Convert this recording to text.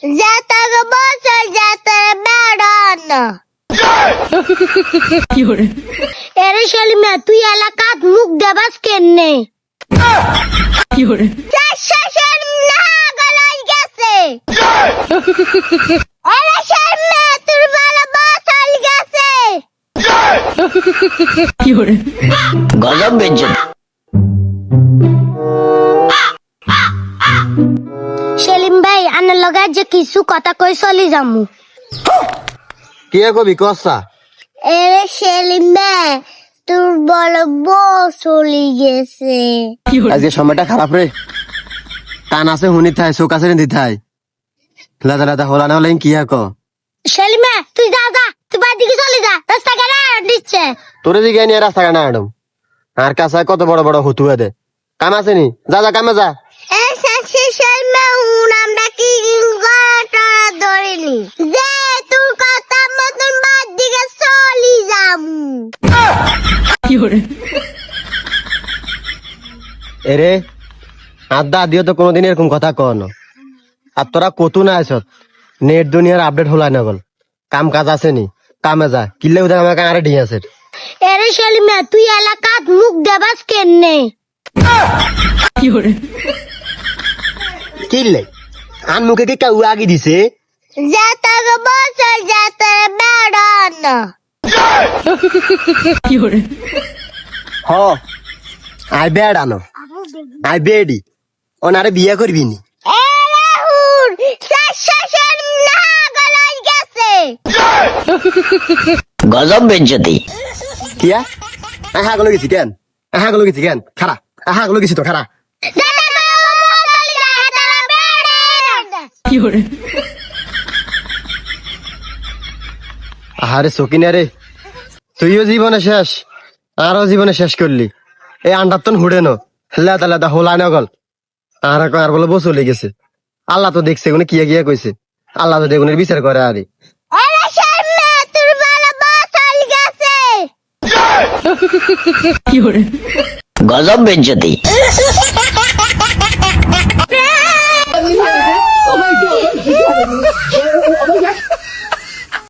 যাতার বছর যাতার বেড়ানো এরে শালিমা তুই এলাকাত মুখ দেবাস কেনে শেষের না গলাই গেছে এরে শালিমা তোর বালা বছর গেছে গজব বেঞ্চন। সেলিম ভাই আনার লগা যে কিছু কথা কই চলি যামু। কি কবি কসা? এরে সেলিম ভাই তোর বড় বউ চলি গেছে। আজকে সময়টা খারাপ রে, কান আছে শুনি থাই, চোখ আছে নিধি থাই, লাদা লাদা হলা না হলে কি ক? সেলিমা তুই যা যা, তুই বাড়ি দিকে চলে যা, রাস্তা কেন দিচ্ছে তোরে দিকে নিয়ে রাস্তা কানা আডম আর কাছে কত বড় বড় হতুয়া দে, কাম আছে নি? যা যা কামে যা। সেলিমা আমরা কি ধরিনি যে তোর কথা মতন বাড়ি দিকে চলি যামু। এরে আদা দিও তো কোনোদিন এরকম কথা কন, আর তোরা কতু না আইসত নেট দুনিয়ার আপডেট হলাই না গল, কাম কাজ আছে নি? কামে যা, কিল্লে উদা আমাকে আরে ঢিং আছে। এরে সেলিমা তুই এলাকাত মুখ দেবাস কেনে কিল্লে আন মুখে কি কেউ আগি দিছে? যাতার বছর যাতার বেড়ানো হ আই বেড়ানো, আই বেডি ওনারে বিয়ে করবি নি? এরে হুর শেষের না গলাই গেছে গজব বেঞ্চতি। কিয়া হা গলো গেছি কেন? হা গলো গেছি কেন? খারা হা গলো গেছি তো খারা। আহারে সকিনা রে, তুইও জীবনে শেষ, আরো জীবনে শেষ করলি। এই আন্ডার তন হুড়ে ন লাদা লাদা হোলা নগল আর আর বলে বসে চলে গেছে। আল্লাহ তো দেখছে কোনে কিয়া কিয়া কইছে, আল্লাহ তো দেখুনের বিচার করে আরে। এরে শালিমা তোর বালা বছর গেছে গজব বেঞ্চতি।